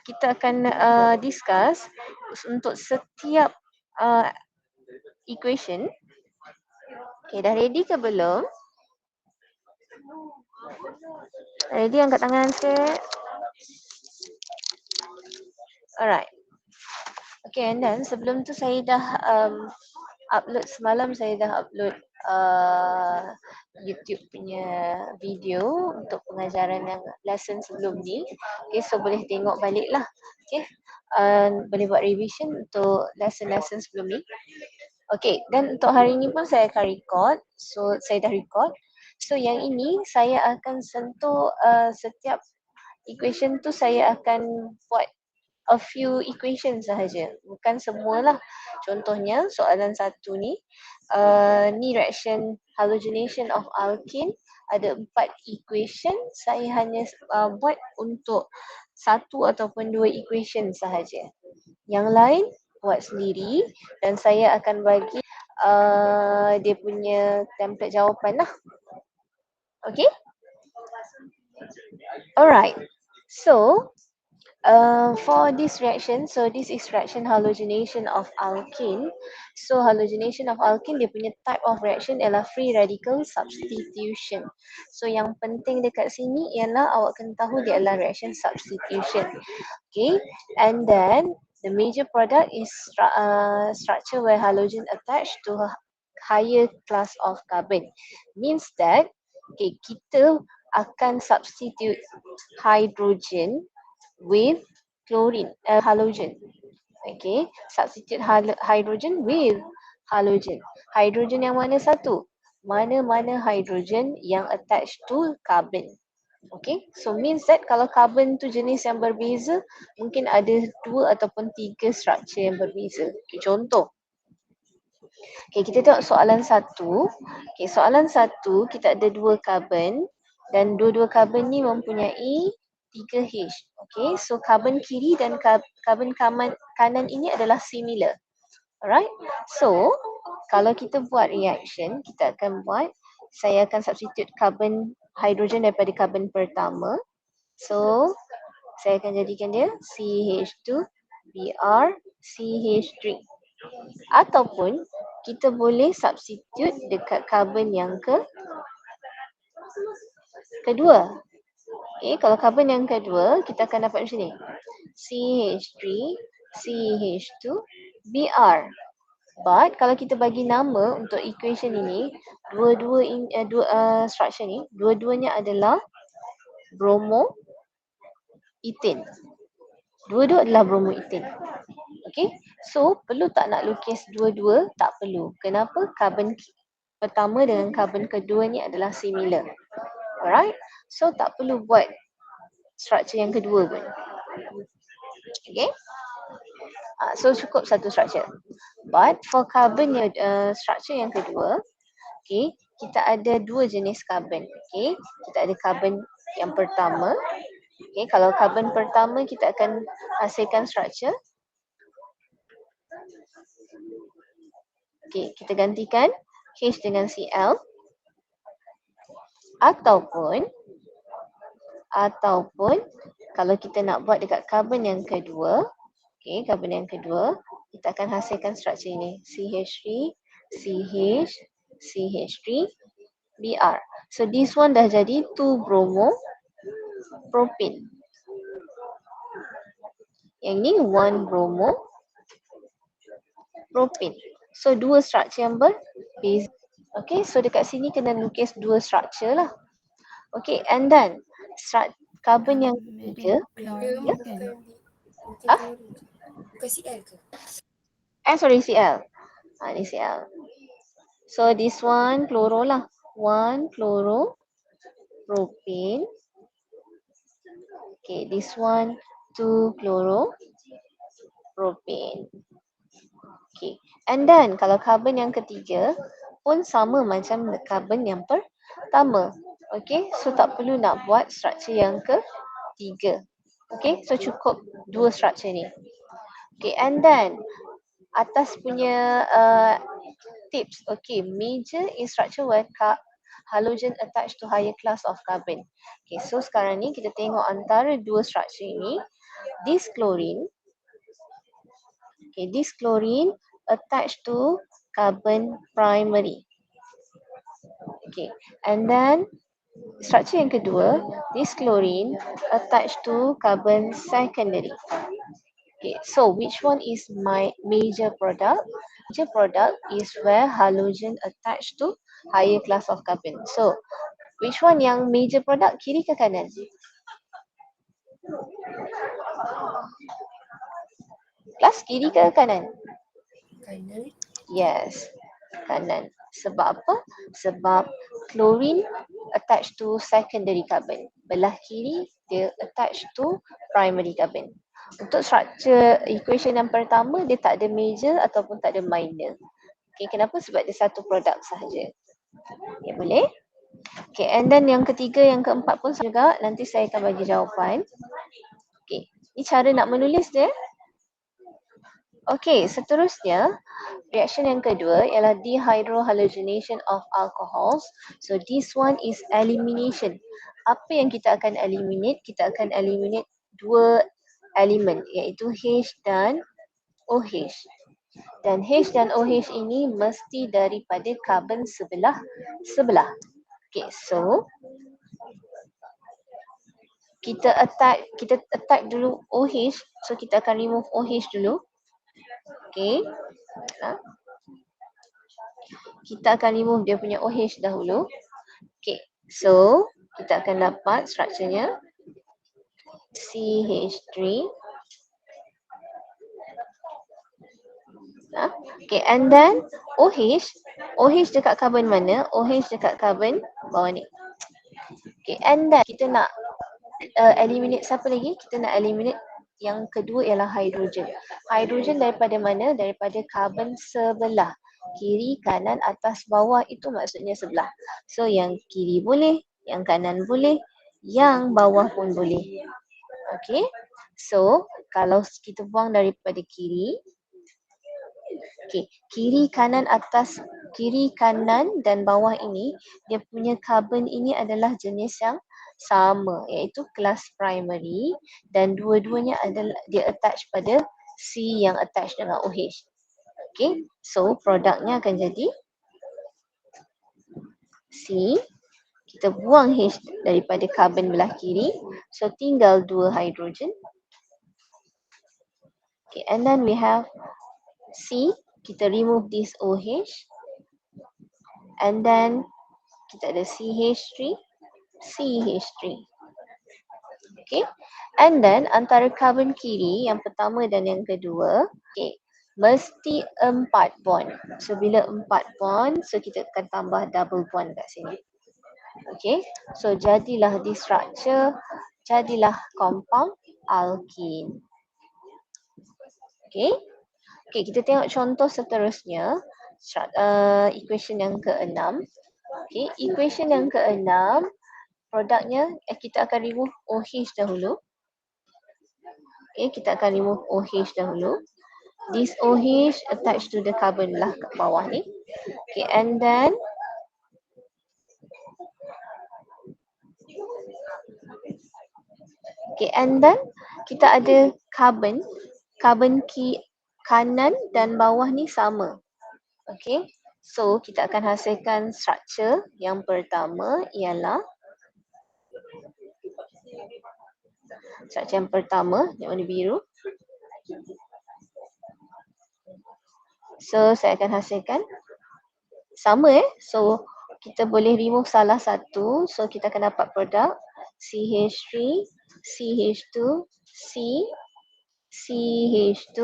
kita akan discuss untuk setiap equation. Okay, dah ready ke belum? Ready, angkat tangan sikit. Alright. Okay, and then sebelum tu saya dah upload semalam, saya dah upload YouTube punya video untuk pengajaran yang lesson sebelum ni. Okay, so boleh tengok balik lah. Okay, boleh buat revision untuk lesson-lesson sebelum ni. Okay, dan untuk hari ni pun saya akan record. So, saya dah record. So, yang ini saya akan sentuh setiap equation tu saya akan buat a few equation sahaja, bukan semualah. Contohnya soalan satu ni, ni reaction halogenation of alkene, ada 4 equation, saya hanya buat untuk 1 ataupun 2 equation sahaja. Yang lain buat sendiri dan saya akan bagi dia punya template jawapan lah. Okay? Alright. So, for this reaction, so this is reaction halogenation of alkene. So halogenation of alkene, dia punya type of reaction ialah free radical substitution. So yang penting dekat sini ialah awak kena tahu dia adalah reaction substitution. Okay, and then the major product is structure where halogen attached to a higher class of carbon. Means that, okay, kita akan substitute hydrogen with chlorine, halogen. Okay, substitute hydrogen with halogen. Hydrogen yang mana satu? Mana-mana hydrogen yang attached to carbon. Okay, so means that kalau carbon tu jenis yang berbeza, mungkin ada 2 ataupun 3 structure yang berbeza. Okay, contoh. Okay, kita tengok soalan satu. Okay, soalan satu kita ada 2 carbon dan dua-dua carbon ni mempunyai 3H. Okay, so carbon kiri dan carbon kanan ini adalah similar. Alright, so kalau kita buat reaction, kita akan buat, saya akan substitute carbon hydrogen daripada carbon pertama. So, saya akan jadikan dia CH2 Br CH3. Ataupun kita boleh substitute dekat carbon yang kedua. Okay, kalau carbon yang kedua, kita akan dapat macam ni. CH3, CH2, Br. But kalau kita bagi nama untuk equation ini, dua structure ni, dua-duanya adalah bromoethane. Dua-dua adalah bromoethane. Okay, so perlu tak nak lukis dua-dua? Tak perlu. Kenapa? Carbon pertama dengan carbon kedua ni adalah similar. Alright, so tak perlu buat structure yang kedua pun. Okay, so cukup satu structure. But for carbon yang structure yang kedua, okay, kita ada 2 jenis carbon. Okay, kita ada carbon yang pertama. Okay, kalau carbon pertama kita akan hasilkan structure. Okay, kita gantikan H dengan Cl. Ataupun kalau kita nak buat dekat carbon yang kedua, okay, carbon yang kedua, kita akan hasilkan struktur ini, CH3, CH, CH3, Br. So this one dah jadi 2-bromo-propane. Yang ni 1-bromo-propane. So 2 struktur yang berbeza. Okay, so dekat sini kena lukis 2 struktur lah. Okay, and then carbon yang ketiga. Ya? Bukan CL ke? Sorry, Cl. Ni Cl. So this one chloro lah. 1-chloro-propane. Okay, this one 2-chloro-propane. Okay, and then kalau carbon yang ketiga pun sama macam carbon yang pertama. Okay, so tak perlu nak buat struktur yang ketiga. Okay, so cukup 2 struktur ni. Okay, and then atas punya tips. Okay, major is structure where halogen attached to higher class of carbon. Okay, so sekarang ni kita tengok antara 2 struktur ini. this chlorine, okay, this chlorine attached to carbon primary. Okay, and then structure yang kedua, this chlorine attached to carbon secondary. Okay, so which one is my major product? Major product is where halogen attached to higher class of carbon. So, which one yang major product, kiri ke kanan? Kelas kiri ke kanan? Kanan. Yes, kanan. Sebab apa? Sebab chlorine attached to secondary carbon. Belah kiri dia attached to primary carbon. Untuk structure equation yang pertama, dia tak ada major ataupun tak ada minor. Okay, kenapa? Sebab dia satu produk sahaja. Okay, boleh? Okay, and then yang ketiga, yang keempat pun juga, nanti saya akan bagi jawapan. Okay, ni cara nak menulis dia. Okay, seterusnya, reaction yang kedua ialah dehydrohalogenation of alcohols. So, this one is elimination. Apa yang kita akan eliminate? Kita akan eliminate dua elemen, iaitu H dan OH. Dan H dan OH ini mesti daripada carbon sebelah. Okay, so kita attack dulu OH. So kita akan remove OH dulu. Okay. Kita akan remove dia punya OH dahulu. Okay, so kita akan dapat strukturnya CH3. Okay, and then OH dekat carbon mana? OH dekat carbon bawah ni. Okay, and then kita nak eliminate siapa lagi? Kita nak eliminate yang kedua ialah hidrogen. Hidrogen daripada mana? Daripada carbon sebelah. Kiri, kanan, atas, bawah, itu maksudnya sebelah. So yang kiri boleh, yang kanan boleh, yang bawah pun boleh. Okay, so kalau kita buang daripada kiri, okay, kiri, kanan, atas, kiri, kanan dan bawah ini, dia punya carbon ini adalah jenis yang sama, iaitu kelas primary, dan dua-duanya adalah dia attach pada C yang attach dengan OH. Okay, so produknya akan jadi C. Kita buang H daripada carbon belah kiri, so tinggal dua hidrogen. Okay, and then we have C. Kita remove this OH, and then kita ada CH3, CH3. Okay, and then antara carbon kiri yang pertama dan yang kedua, okay, mesti 4 bond. So bila 4 bond, so kita akan tambah double bond kat sini. Okay, so jadilah di structure, jadilah compound alkene. Okay, okay, kita tengok contoh seterusnya, equation yang ke-6. Okay, equation yang ke-6, produknya kita akan remove OH dahulu. Okay, kita akan remove OH dahulu. This OH attached to the carbon lah kat bawah ni. Okay, and then kita ada carbon kanan dan bawah ni sama. Okay, so kita akan hasilkan structure yang pertama ialah structure yang pertama yang warna biru. So saya akan hasilkan sama so kita boleh remove salah satu, so kita akan dapat produk CH3, CH2, C, CH2.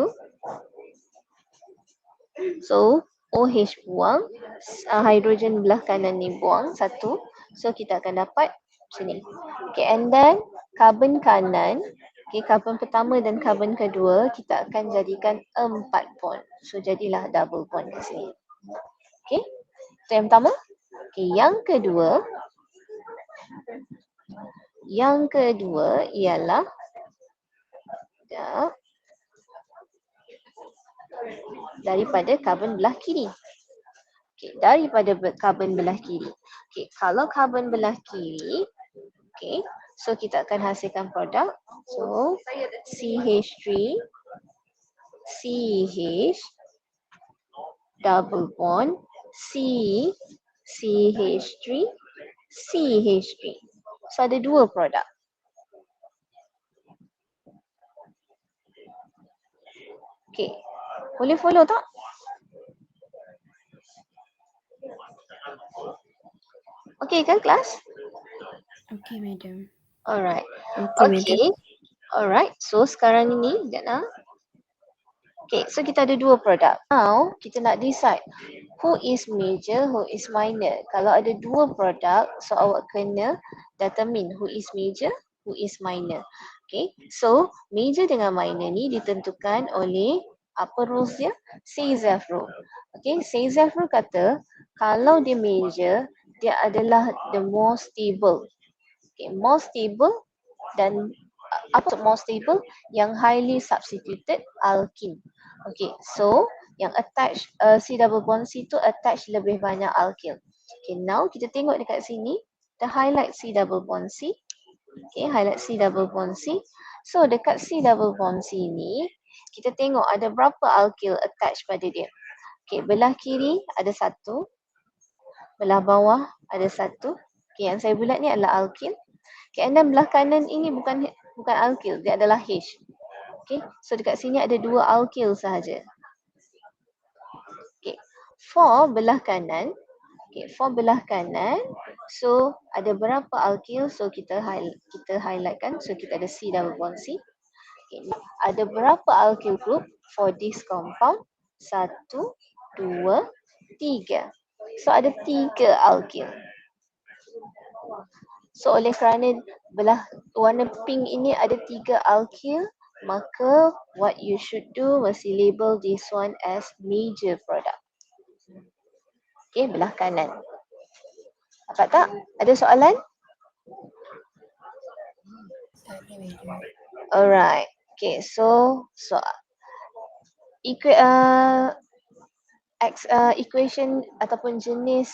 So OH buang, hidrogen belah kanan ni buang satu, so kita akan dapat sini. Okay, and then carbon kanan, okay, carbon pertama dan carbon kedua kita akan jadikan 4 bond. So jadilah double bond kat sini. Okay, itu yang pertama. Okay, yang kedua ialah daripada carbon belah kiri. Okay, daripada carbon belah kiri. Okay, kalau carbon belah kiri, okay, So kita akan hasilkan produk. So CH3 CH double bond C CH3 CH3. So ada dua produk. Okay. Boleh follow tak? Okay kan kelas? Okay, madam. Alright. Okay, madam. Okay. Alright. So sekarang ini, Jana. Okay, so kita ada dua produk. Now, kita nak decide who is major, who is minor. Kalau ada dua produk, so awak kena determine who is major, who is minor. Okay, so major dengan minor ni ditentukan oleh apa rules dia? Sayzef rule. Okay, Sayzef rule kata kalau dia major, dia adalah the most stable. Okay, more stable dan apa more stable? Yang highly substituted alkene. Okay, so yang attach C double bond C tu attach lebih banyak alkyl. Okay, now kita tengok dekat sini, kita highlight C double bond C. Okay, highlight C double bond C. So dekat C double bond C ni, kita tengok ada berapa alkyl attach pada dia. Okay, belah kiri ada satu, belah bawah ada satu. Okay, yang saya bulat ni adalah alkyl. Okay, and then belah kanan ini bukan alkyl, dia adalah H. Okay, so dekat sini ada dua alkyl sahaja. Okay, for belah kanan, so ada berapa alkyl? So kita highlightkan. So kita ada C double bond C. Okay, ada berapa alkyl group for this compound? 1, 2, 3. So ada 3 alkyl. So oleh kerana belah warna pink ini ada 3 alkyl, maka what you should do mesti label this one as major product. Okay, belah kanan. Dapat tak? Ada soalan? Tak ada, madam. Alright. Okay, so equation ataupun jenis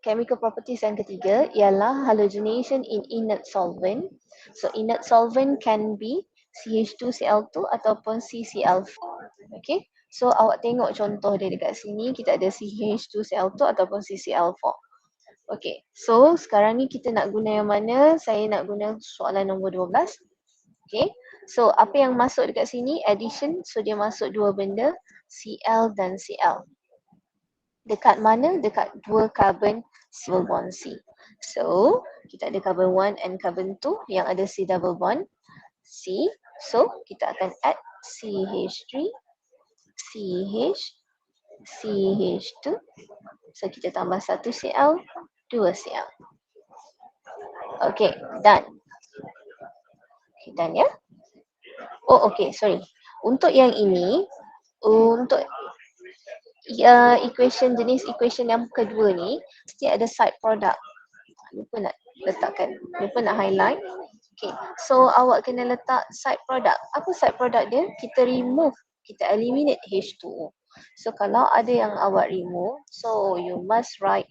chemical properties yang ketiga ialah halogenation in inert solvent. So inert solvent can be CH2Cl2 ataupun CCl4. Okay, so awak tengok contoh dia dekat sini, kita ada CH2Cl2 ataupun CCl4. Okay, so sekarang ni kita nak guna yang mana? Saya nak guna soalan nombor 12. Okay, so apa yang masuk dekat sini? Addition, so dia masuk dua benda, Cl dan Cl. Dekat mana? Dekat dua carbon single bond C. So, kita ada carbon 1 and carbon 2 yang ada C double bond C. So, kita akan add CH3, CH, CH2. So, kita tambah 1 Cl, 2 Cl. Okay, done. Okay, done ya. Oh, okay, sorry. Untuk yang ini, untuk jenis equation yang kedua ni, mesti ada side product. Lupa nak letakkan, lupa nak highlight. Okay, so awak kena letak side product. Apa side product dia? Kita remove, kita eliminate H2O. So kalau ada yang awak remove, so you must write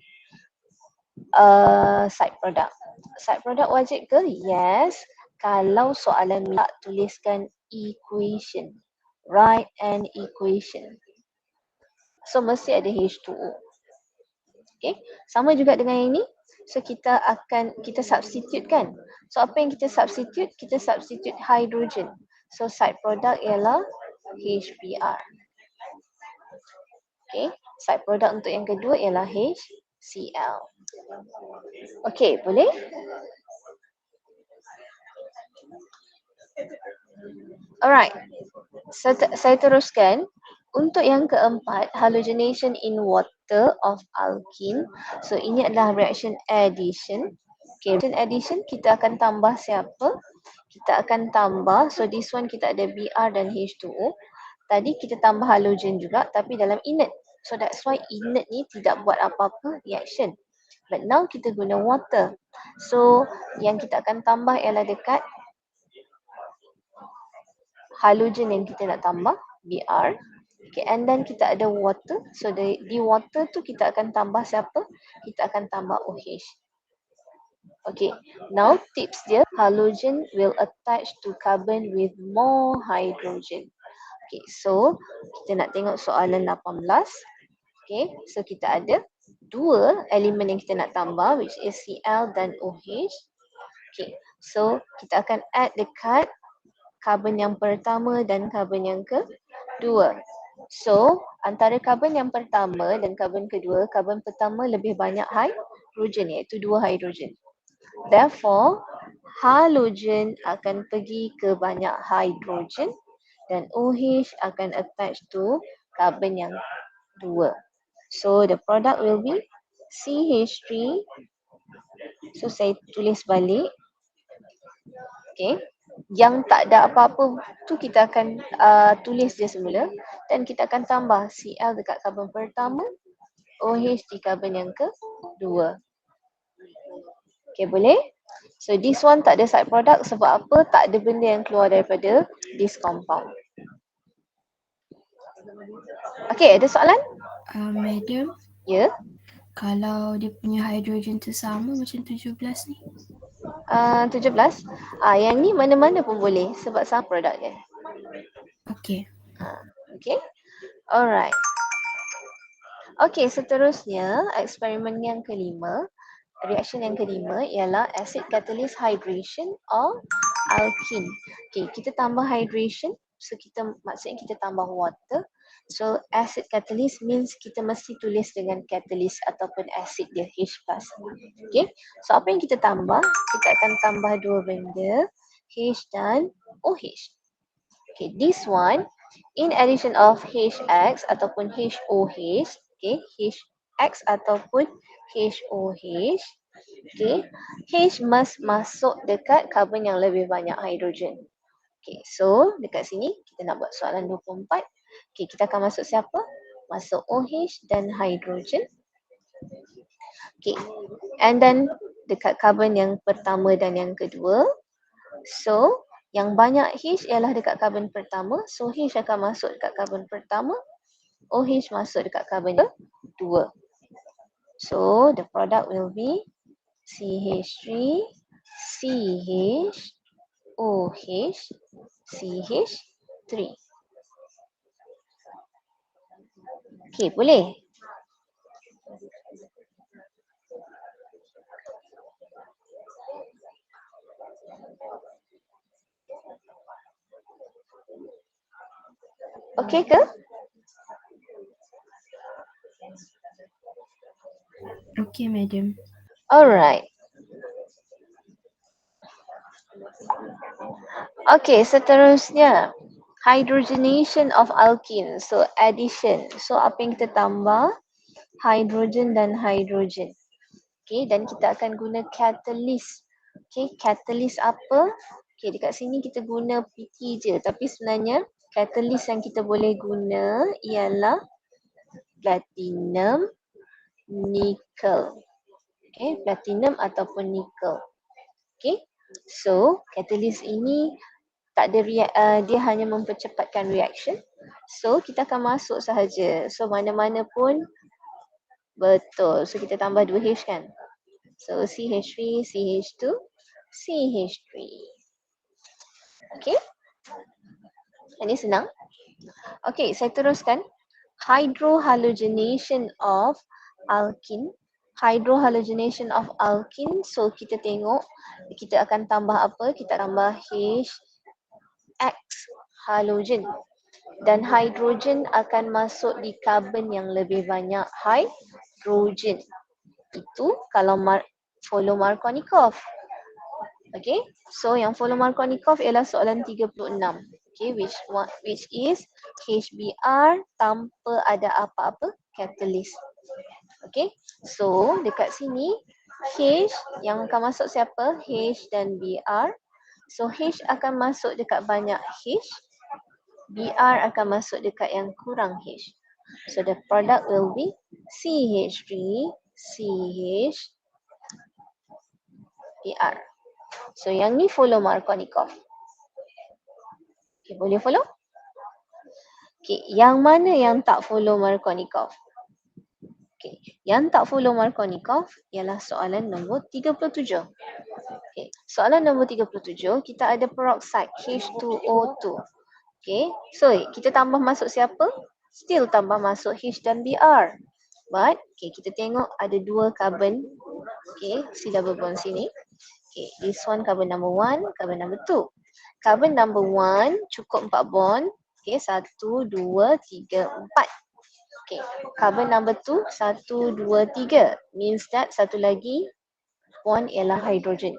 side product. Side product wajib ke? Yes. Kalau soalan minta tuliskan equation. Write an equation. So mesti ada H2O. Okay, sama juga dengan yang ini. So kita substitute kan. So apa yang kita substitute? Kita substitute hydrogen. So side product ialah HBr. Okay, side product untuk yang kedua ialah HCl. Okay, boleh? Alright, saya teruskan. Untuk yang keempat, halogenation in water of alkene. So ini adalah reaction addition. Okay, reaction addition kita akan tambah siapa? Kita akan tambah, so this one kita ada Br dan H2O. Tadi kita tambah halogen juga tapi dalam inert. So that's why inert ni tidak buat apa-apa reaction. But now kita guna water. So yang kita akan tambah ialah dekat halogen yang kita nak tambah, Br. Okay, and then kita ada water. So di water tu kita akan tambah siapa? Kita akan tambah OH. Okay, now tips dia, halogen will attach to carbon with more hydrogen. Okay, so kita nak tengok soalan 18. Okay, so kita ada dua elemen yang kita nak tambah, which is Cl dan OH. Okay, so kita akan add dekat karbon yang pertama dan karbon yang kedua. So, antara karbon yang pertama dan karbon kedua, karbon pertama lebih banyak hidrogen, iaitu 2 hidrogen. Therefore, halogen akan pergi ke banyak hidrogen dan OH akan attach to karbon yang dua. So, the product will be CH3. So, saya tulis balik. Okay. Yang tak ada apa-apa tu kita akan tulis dia semula dan kita akan tambah Cl dekat karbon pertama, OH di karbon yang kedua. Okay, boleh? So this one tak ada side product sebab apa? Tak ada benda yang keluar daripada this compound. Okay, ada soalan? Madam, Ya. kalau dia punya hidrogen tu sama macam 17 ni. 17. Yang ni mana-mana pun boleh sebab sama produk dia. Okay. Okay. Alright. Okay, seterusnya eksperimen yang kelima. Reaction yang kelima ialah acid catalyst hydration of alkene. Okay, kita tambah hydration. So maksudnya kita tambah water. So acid catalyst means kita mesti tulis dengan catalyst ataupun acid dia H+. Okay, so apa yang kita tambah? Kita akan tambah dua benda, H dan OH. Okay, this one in addition of HX ataupun HOH, okay, HX ataupun HOH, okay, H must masuk dekat karbon yang lebih banyak hidrogen. Okay, so dekat sini kita nak buat soalan 24. Okay, kita akan masuk siapa? Masuk OH dan hidrogen. Okay, and then dekat karbon yang pertama dan yang kedua. So, yang banyak H ialah dekat karbon pertama. So, H akan masuk dekat karbon pertama. OH masuk dekat karbon kedua. So, the product will be CH3, CH, OH, CH3. Okay, boleh? Okay ke? Okay, madam. Alright. Okay, seterusnya. Hydrogenation of alkene. So, addition. So, apa yang kita tambah? Hydrogen dan hydrogen. Okay, dan kita akan guna catalyst. Okay, catalyst apa? Okay, dekat sini kita guna PT je. Tapi sebenarnya, catalyst yang kita boleh guna ialah platinum, nickel. Okay, platinum ataupun nickel. Okay, so catalyst ini tak ada dia hanya mempercepatkan reaction. So kita akan masuk sahaja. So mana-mana pun betul. So kita tambah 2H kan. So CH3, CH2, CH3. Okay. Ini senang. Okay, saya teruskan. Hydrohalogenation of alkene. Hydrohalogenation of alkene. So kita tengok kita akan tambah apa? Kita tambah H X halogen dan hidrogen akan masuk di karbon yang lebih banyak hidrogen. Itu kalau follow Markovnikov. Okay, so yang follow Markovnikov ialah soalan 36. Okay, which is HBr tanpa ada apa-apa catalyst. Okay, so dekat sini H yang akan masuk siapa? H dan Br. So H akan masuk dekat banyak H, Br akan masuk dekat yang kurang H. So the product will be CH3, CH, Br. So yang ni follow Markovnikov. Okay, boleh follow? Okay, yang mana yang tak follow Markovnikov? Okay. Yang tak follow Markovnikov ialah soalan nombor 37. Okay. Soalan nombor 37, kita ada peroxide H2O2. Okay. So, kita tambah masuk siapa? Still tambah masuk H dan Br. But, okay, kita tengok ada dua carbon. Okay, C double bond sini. Okay, this one carbon number 1, carbon number 2. Carbon number 1 cukup 4 bond. Okay, 1, 2, 3, 4. Okay, carbon number 2, 1, 2, 3. Means that satu lagi bond ialah hydrogen.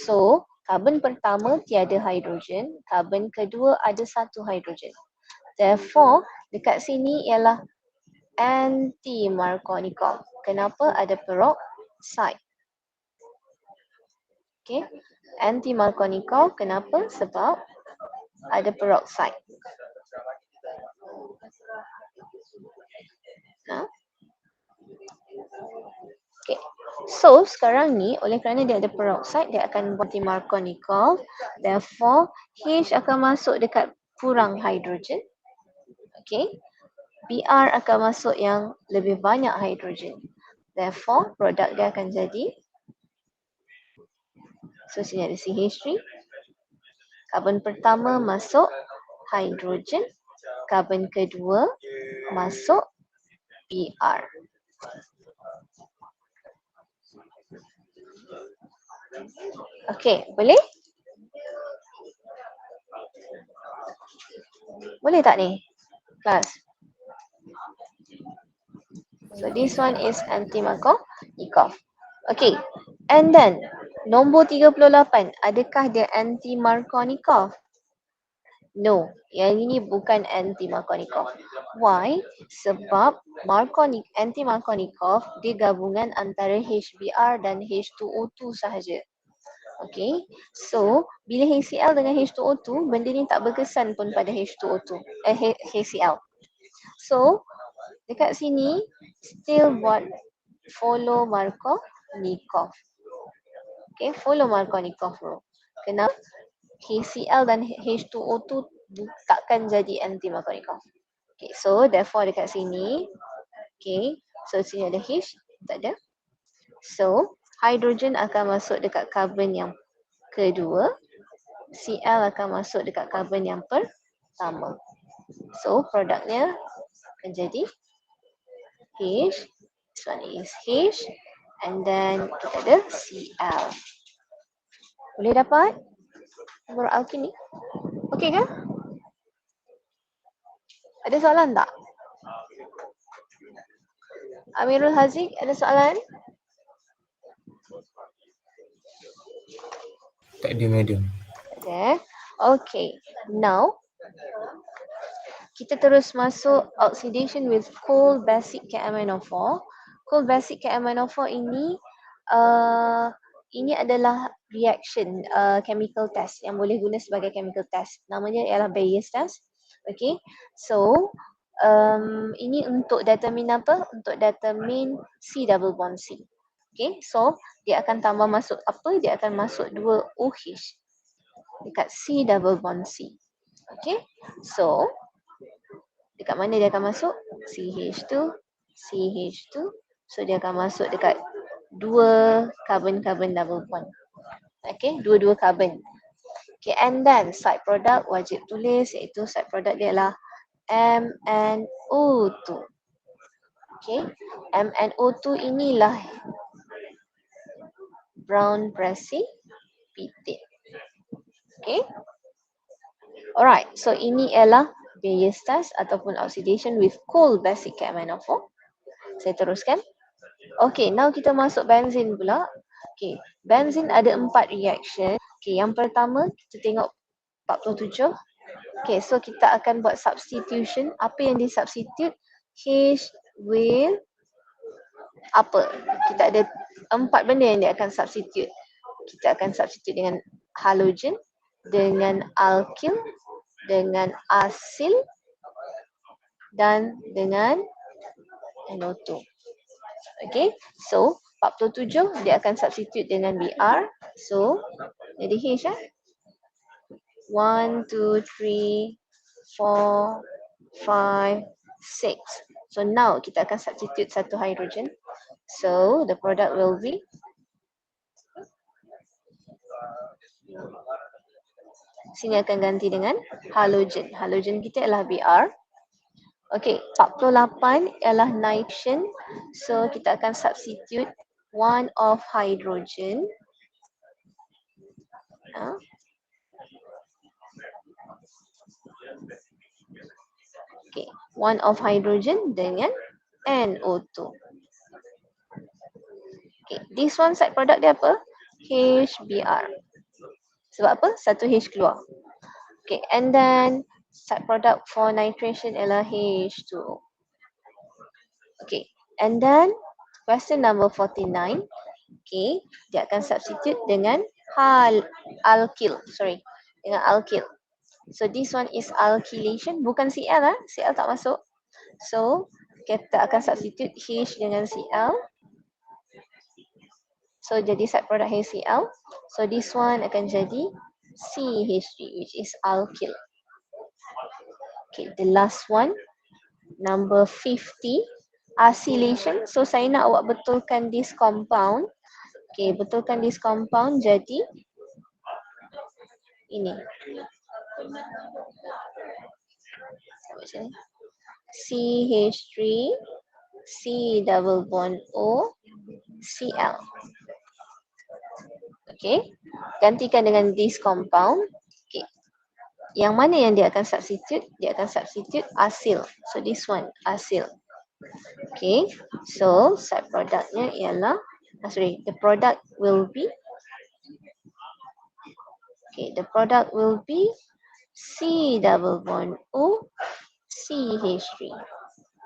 So, carbon pertama tiada hydrogen, carbon kedua ada satu hydrogen. Therefore, dekat sini ialah anti-Markovnikov. Kenapa ada peroxide? Okay, anti-Markovnikov kenapa? Sebab ada peroxide. Nah. Okay. So, sekarang ni oleh kerana dia ada peroxide, dia akan buat anti-Markovnikov. Therefore, H akan masuk dekat kurang hidrogen. Okay. Br akan masuk yang lebih banyak hidrogen. Therefore, produk dia akan jadi, so sini ada CH3. Karbon pertama masuk hidrogen. Karbon kedua masuk Br. Okay, boleh? Boleh tak ni? Kelas. So this one is anti-Markovnikov. Okay. And then nombor 38, adakah dia anti-Markovnikov? No, yang ini bukan anti-Markovnikov. Why? Sebab anti-Markovnikov dia gabungan antara HBr dan H2O2 sahaja. Okay, so bila HCl dengan H2O2, benda ni tak berkesan pun pada H2O2, HCl. So, dekat sini still buat follow Markovnikov. Okay, follow Markovnikov rule. Kenapa? HCl dan H2O2 takkan jadi anti-Markovnikov. Okay, so therefore dekat sini, okay, so sini ada H, tak ada. So, hydrogen akan masuk dekat carbon yang kedua, Cl akan masuk dekat carbon yang pertama. So, produknya akan jadi H, this one is H, and then kita ada Cl. Boleh dapat nomor alkin ni? Okey ke? Ada soalan tak? Amirul Haziq, ada soalan? Tak ada, madam. Okay. Okay. Now, kita terus masuk oxidation with coal basic KMnO4. Coal basic KMnO4 ini adalah reaction chemical test yang boleh guna sebagai chemical test. Namanya ialah Bayes test. Okay. So, ini untuk determine apa? Untuk determine C double bond C. Okay. So, dia akan tambah masuk apa? Dia akan masuk 2 OH dekat C double bond C. Okay. So, dekat mana dia akan masuk? CH2, CH2. So, dia akan masuk dekat 2 carbon-carbon double bond. Okay, dua-dua carbon. Okay, and then side product wajib tulis, iaitu side product dia adalah MnO2. Okay, MnO2 inilah brown precipitate. Okay. Alright, so ini ialah Bayes test ataupun oxidation with coal basic KMnO4. Saya teruskan. Okay, now kita masuk benzene pula. Okay, benzene ada 4 reaction. Okay, yang pertama kita tengok 47. Okay, so kita akan buat substitution. Apa yang disubstitute? H with apa? Kita ada 4 benda yang dia akan substitute. Kita akan substitute dengan halogen, dengan alkyl, dengan asil dan dengan NO2. Okay, so 47 dia akan substitute dengan Br. So, jadi H 1, 2, 3, 4, 5, 6. So now kita akan substitute satu hydrogen. So the product will be sini akan ganti dengan halogen. Halogen kita ialah Br. Okey, 48 ialah nitrogen. So kita akan substitute 1 of hydrogen. Okay, 1 of hydrogen dengan NO2. Okay, this one side product dia apa? HBr. Sebab apa? Satu H keluar. Okay, and then side product for nitration ialah H2O. Okay, and then question number 49. Okay, dia akan substitute dengan alkyl. Dengan alkyl. So this one is alkylation, bukan Cl lah. Cl tak masuk. So kita akan substitute H dengan Cl. So jadi side product HCl. So this one akan jadi CH3 which is alkyl. Okay, the last one, number 50, acylation. So saya nak awak betulkan this compound. Okay, betulkan this compound jadi ini. CH3, C double bond O, Cl. Okay, gantikan dengan this compound. Okay, yang mana yang dia akan substitute? Dia akan substitute acyl. So this one, acyl. Okay, so side productnya ialah, the product will be, the product will be C double bond O, CH3.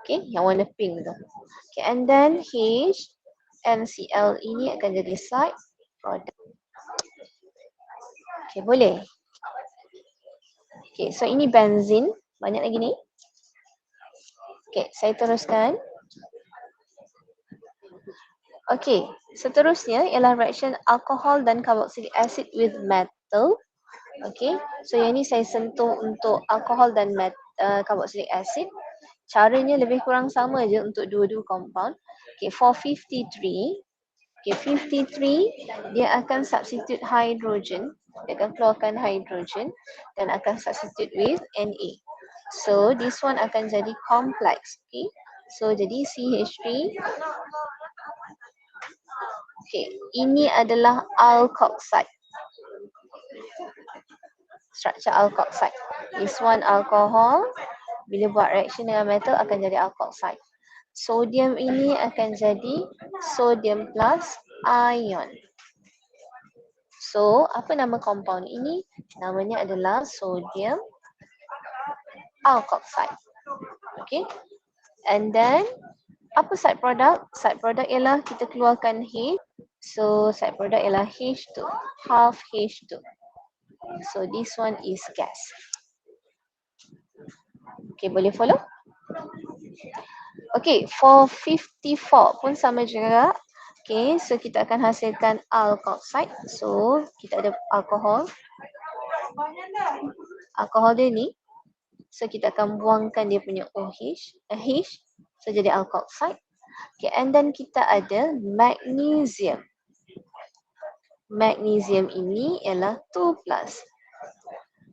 Okay, yang warna pink tu. Okay, and then H and Cl ini akan jadi side product. Okay, boleh. Okay, so ini benzin. Banyak lagi ni. Okay, saya teruskan. Okay, seterusnya ialah reaction alcohol dan carboxylic acid with metal. Okay, so yang ni saya sentuh untuk alcohol dan carboxylic acid. Caranya lebih kurang sama je untuk dua-dua compound. Okay, for 53, okay, 53 dia akan substitute hydrogen. Dia akan keluarkan hydrogen dan akan substitute with Na. So this one akan jadi complex. Okay, so jadi CH3. Okay, ini adalah alkoxide. Structure alkoxide. This one alcohol. Bila buat reaction dengan metal akan jadi alkoxide. Sodium ini akan jadi sodium plus ion. So, apa nama compound ini? Namanya adalah sodium alkoxide. Okay. And then, apa side product? Side product ialah kita keluarkan H. So, side product ialah H2. Half H2. So, this one is gas. Okay, boleh follow? Okay, for 54 pun sama juga. Okay, so kita akan hasilkan alkoxide. So, kita ada alkohol. Alkohol dia ni. So, kita akan buangkan dia punya OH. H. So, jadi alkoxide. Okay, and then kita ada magnesium. Magnesium ini ialah 2+.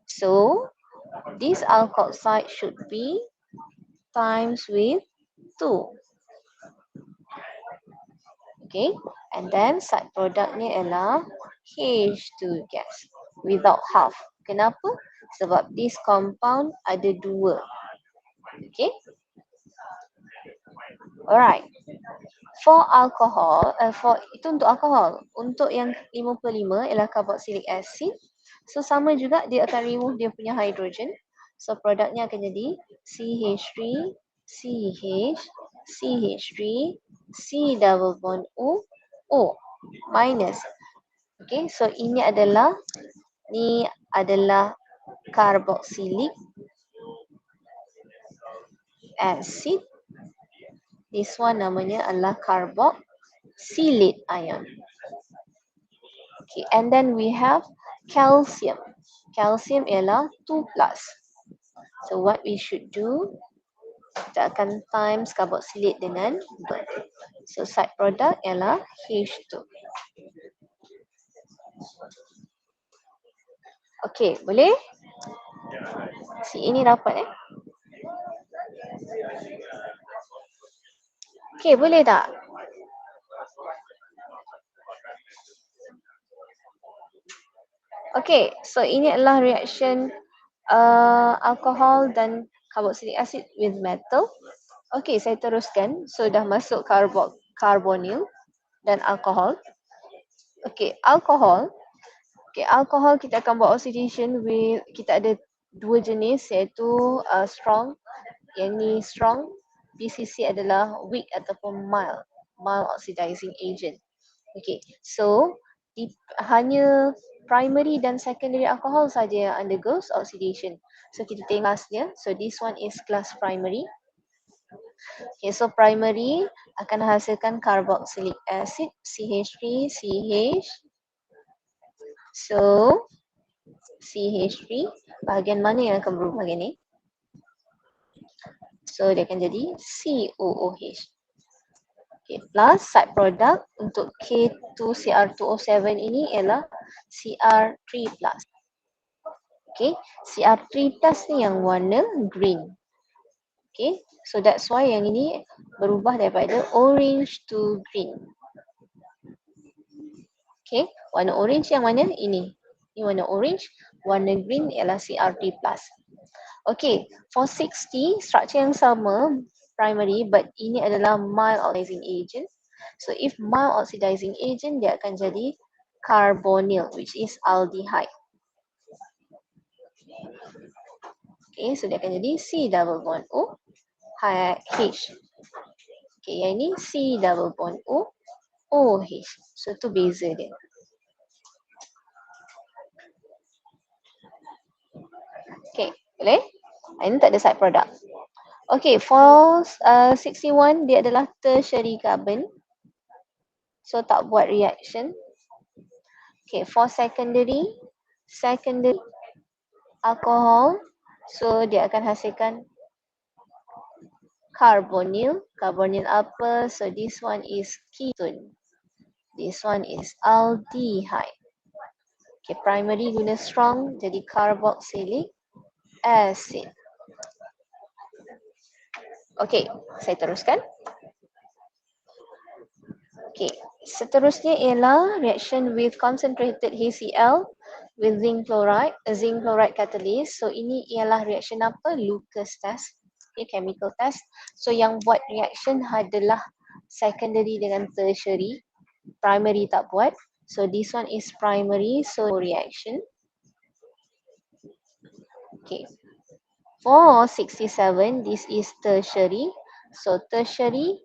So, this alkoxide should be times with 2. Okay, and then side productnya ialah H2 gas without half. Kenapa? Sebab this compound ada 2. Okay. Alright. For alcohol, itu untuk alcohol. Untuk yang 55 ialah carboxylic acid. So sama juga dia akan remove dia punya hydrogen. So produknya akan jadi CH3, CH, CH3, C double bond O, O minus. Okay, so ini adalah carboxylic acid. This one namanya adalah carboxylate ion. Okay, and then we have calcium. Calcium ialah 2+. So what we should do? kita akan times karboksilit dengan 2. So side product ialah H2. Okey, boleh? Si ini dapat Okey, boleh tak? Okey, so ini adalah reaction alkohol dan carboxylic acid with metal. Okey, saya teruskan. So dah masuk carbonyl dan alkohol. Okey, alkohol. Okey, alkohol kita akan buat oxidation with, kita ada dua jenis iaitu strong. Yang ni strong, PCC adalah weak ataupun mild oxidizing agent. Okay, so hanya primary dan secondary alcohol saja yang undergoes oxidation. So kita tengok kelasnya. So this one is class primary. Okay, so primary akan hasilkan carboxylic acid CH3 CH. So CH3, bahagian mana yang akan berubah bahagian ni? So dia akan jadi COOH. Okay, plus side product untuk K2CR2O7 ini ialah CR3+. Okay, CR3+ ni yang warna green. Okay, so that's why yang ini berubah daripada orange to green. Okay, warna orange yang mana? Ini. Ini warna orange, warna green ialah CR3+. Okay, for 60, structure yang sama, primary, but ini adalah mild oxidizing agent. So if mild oxidizing agent, dia akan jadi carbonyl, which is aldehyde. Okay, so dia akan jadi C double bond O H. Okay, yang ini C double bond O OH. So tu beza dia. Okay, boleh? Ini tak ada side product. Okay, for 61 dia adalah tertiary carbon. So tak buat reaction. Okay, for secondary alcohol. So dia akan hasilkan carbonyl. Carbonyl apa? So this one is ketone. This one is aldehyde. Okay, primary guna strong jadi carboxylic acid. Okay, saya teruskan. Okay, seterusnya ialah reaction with concentrated HCl with zinc chloride, a zinc chloride catalyst. So ini ialah reaction apa? Lucas test. Okay, chemical test. So yang buat reaction adalah secondary dengan tertiary. Primary tak buat. So this one is primary, so reaction. Okay. For 67, this is tertiary. So tertiary,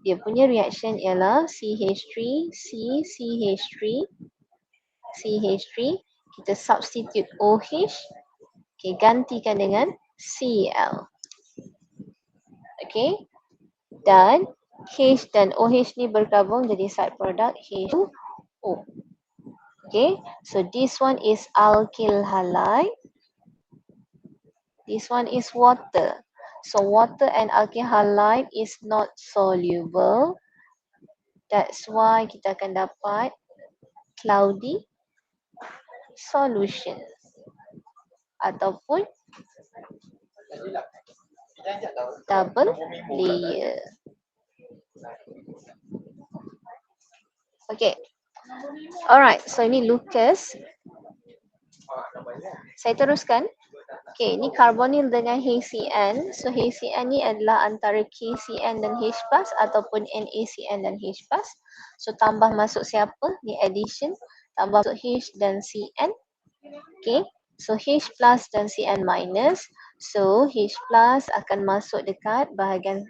dia punya reaction ialah CH3, CH3. Kita substitute OH. Okay, gantikan dengan Cl. Okay. Dan H dan OH ni bergabung jadi side product H2O. Okay, so this one is alkyl halide. This one is water. So water and alkyl halide is not soluble. That's why kita akan dapat cloudy solution ataupun double layer. Okay. Alright, so ini Lucas. Saya teruskan. Okay, ini carbonyl dengan HCN. So HCN ni adalah antara KCN dan H+, ataupun NaCN dan H+. So tambah masuk siapa? Ni addition. Tambah masuk H dan Cn. Okay, so H plus dan Cn minus. So H plus akan masuk dekat bahagian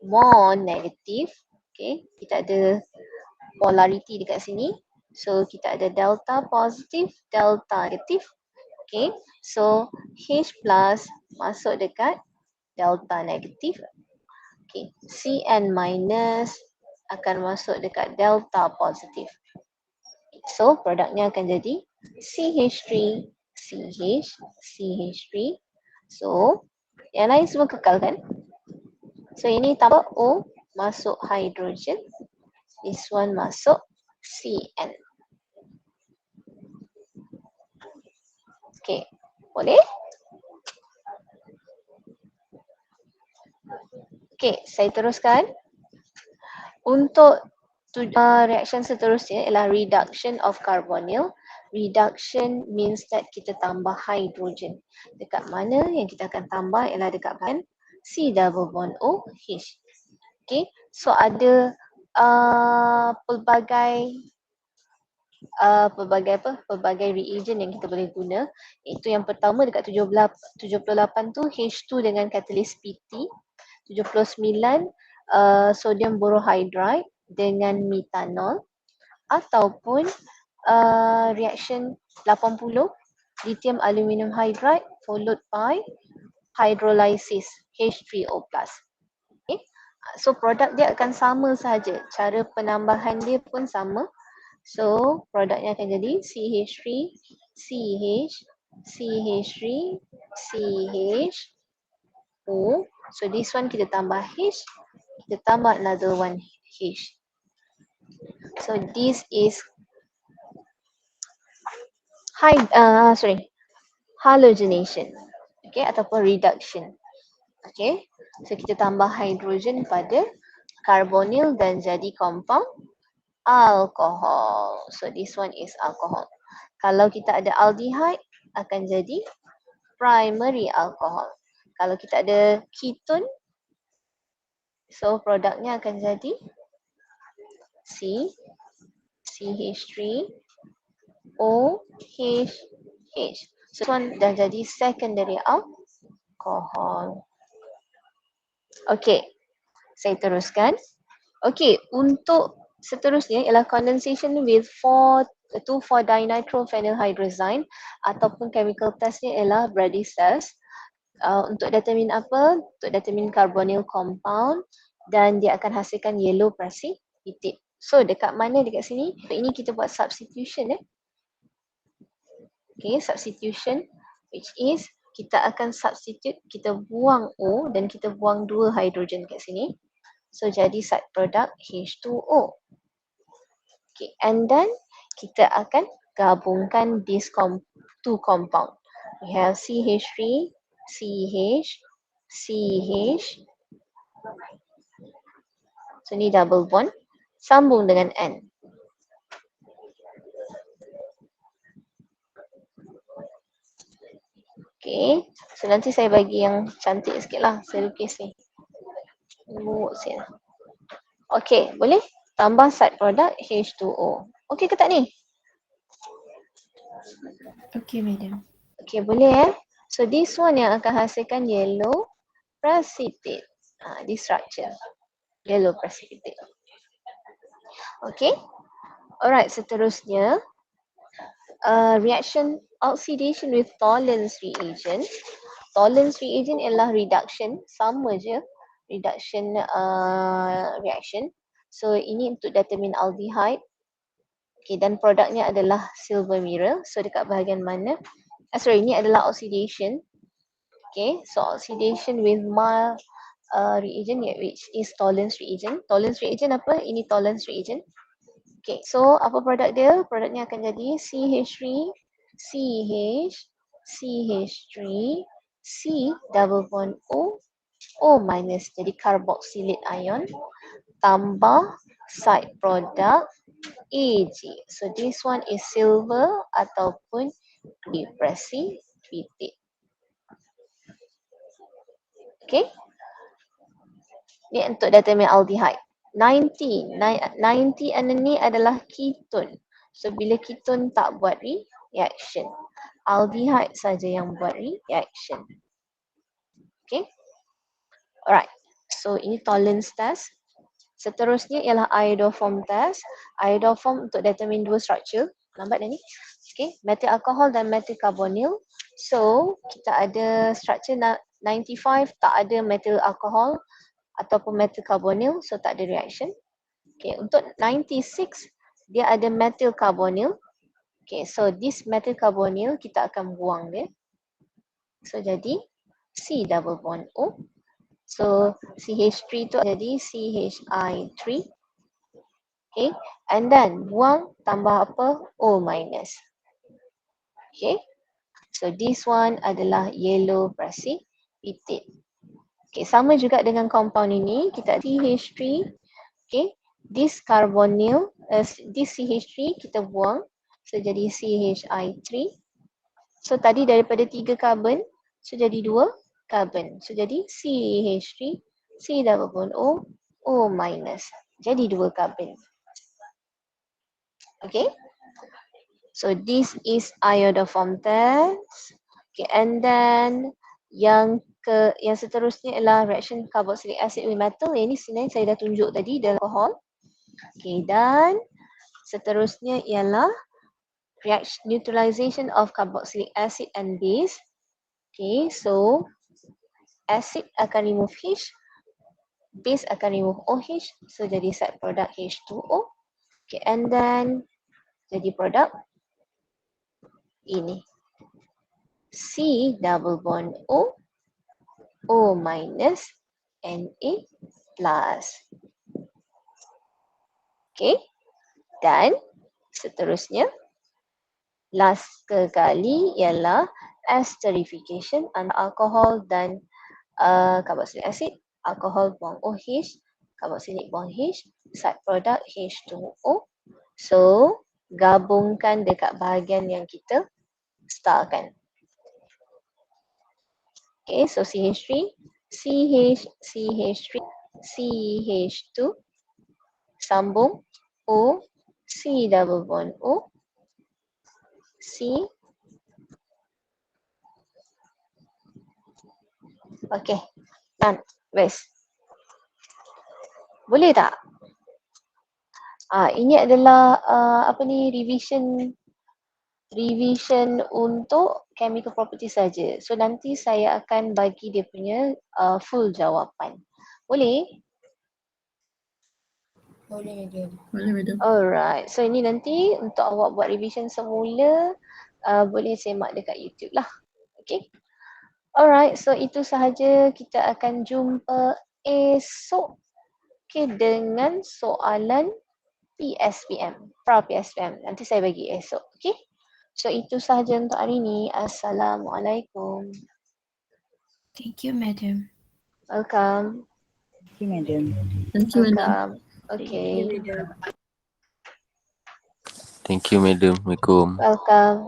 more negatif. Okay, kita ada polarity dekat sini. So kita ada delta positif, delta negatif. Okay, so H plus masuk dekat delta negatif. Okay, Cn minus akan masuk dekat delta positif. So produknya akan jadi CH3, CH, CH3. So yang lain semua kekal kan? So ini tambah O masuk hydrogen. This one masuk CN. Okay, boleh? Okay, saya teruskan. Untuk reaction seterusnya ialah reduction of carbonyl. Reduction means that kita tambah hydrogen. Dekat mana yang kita akan tambah ialah dekat bahagian C double bond O H. Okay, so ada pelbagai pelbagai reagent yang kita boleh guna. Itu yang pertama dekat 78 tu H2 dengan catalyst PT. 79 sodium borohydride dengan metanol, ataupun reaction 80 lithium aluminium hydride followed by hydrolysis H3O+. Okay. So produk dia akan sama saja, cara penambahan dia pun sama. So produknya akan jadi CH3, CH, CH3, CH, O. So this one kita tambah H, kita tambah another one H. So this is halogenation, okay, ataupun reduction. Okay, so kita tambah hidrogen pada carbonyl dan jadi compound alkohol. So this one is alcohol. Kalau kita ada aldehyde akan jadi primary alcohol. Kalau kita ada ketone, so produknya akan jadi C, CH3, OH. So this one dah jadi secondary alcohol. Okay, saya teruskan. Okay, untuk seterusnya ialah condensation with 2,4-dinitrophenylhydrazine ataupun chemical testnya ialah Brady's test. Untuk determine apa? Untuk determine carbonyl compound dan dia akan hasilkan yellow precipitate. So dekat mana dekat sini? Untuk ini kita buat substitution . Okay, substitution which is kita akan substitute, kita buang O dan kita buang 2 hidrogen kat sini. So jadi side product H2O. Okay, and then kita akan gabungkan these two compound. We have CH3, CH, CH. So ni double bond, sambung dengan N. Okay, so nanti saya bagi yang cantik sikit lah, saya lukis ni. Buruk sikit lah. Okay, boleh? Tambah side product H2O. Okay ke tak ni? Okay, madam. Okay, boleh . So this one yang akan hasilkan yellow precipitate. This structure. Yellow precipitate. Okay. Alright, seterusnya. Reaction oxidation with Tollens reagent. Tollens reagent ialah reduction. Sama je. Reduction reaction. So ini untuk determine aldehyde. Okay, dan produknya adalah silver mirror. So dekat bahagian mana? Ini adalah oxidation. Okay, so oxidation with mild reagent which is Tollens reagent. Tollens reagent apa? Ini Tollens reagent. Okay, so apa produk dia? Produknya akan jadi CH3, CH, CH3, C double bond O, O minus jadi carboxylate ion tambah side product Ag. So this one is silver ataupun precipitate. Okay. Ni untuk determine aldehyde. 90 ni adalah ketone. So bila ketone tak buat reaction. Aldehyde saja yang buat reaction. Okay. Alright. So ini Tollens test. Seterusnya ialah iodoform test. Iodoform untuk determine dua structure. Lambat dah ni. Okay. Methyl alcohol dan methyl carbonyl. So kita ada structure 95 tak ada methyl alcohol ataupun methyl carbonyl, so tak ada reaction. Okay, untuk 96 dia ada methyl carbonyl. Okay, so this methyl carbonyl kita akan buang dia. So jadi C double bond O. So CH3 tu jadi CHI3. Okay. And then buang tambah apa? O minus. Okay. So this one adalah yellow precipitate. Okay. Sama juga dengan compound ini. Kita CH3. Okay. This carbonyl, this CH3 kita buang. So jadi CHI3. So tadi daripada 3 carbon, so jadi 2 carbon. So jadi CH3, C double bond O, O minus. Jadi 2 carbon. Okay. So this is iodoform test. Okay, and then yang seterusnya ialah reaction carboxylic acid with metal. Yang ini sebenarnya saya dah tunjuk tadi dalam alcohol. Okay, dan seterusnya ialah reaction neutralization of carboxylic acid and base. Okay, so acid akan remove H, base akan remove OH, so jadi side product H2O. Okay, and then jadi produk ini. C double bond O, O minus, Na plus. Okay, dan seterusnya, last sekali ialah esterification antara alkohol dan carboxylic acid. Alkohol buang OH, carboxylic buang H, side product H2O. So, gabungkan dekat bahagian yang kita starkan. Okay, so CH3, CH, CH3, CH2, sambung O, C double bond O, C. Okay, done. Best. Boleh tak? Ini adalah revision untuk chemical property saja. So nanti saya akan bagi dia punya full jawapan. Boleh? Boleh, Madam. Boleh, Madam. Alright. So ini nanti untuk awak buat revision semula, boleh semak dekat YouTube lah. Okay. Alright. So itu sahaja. Kita akan jumpa esok. Okay, dengan soalan PSPM. Pra PSPM. Nanti saya bagi esok. Okay. So itu sahaja untuk hari ini. Assalamualaikum. Thank you, Madam. Welcome. Thank you, Madam. Thank you, Madam. Welcome. Okay. Thank you, Madam. Assalamualaikum. Welcome.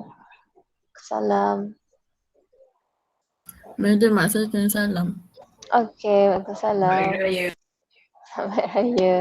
Salam. Madam, mak saya kena salam. Okay. Waalaikumsalam. Raya. Selamat Raya.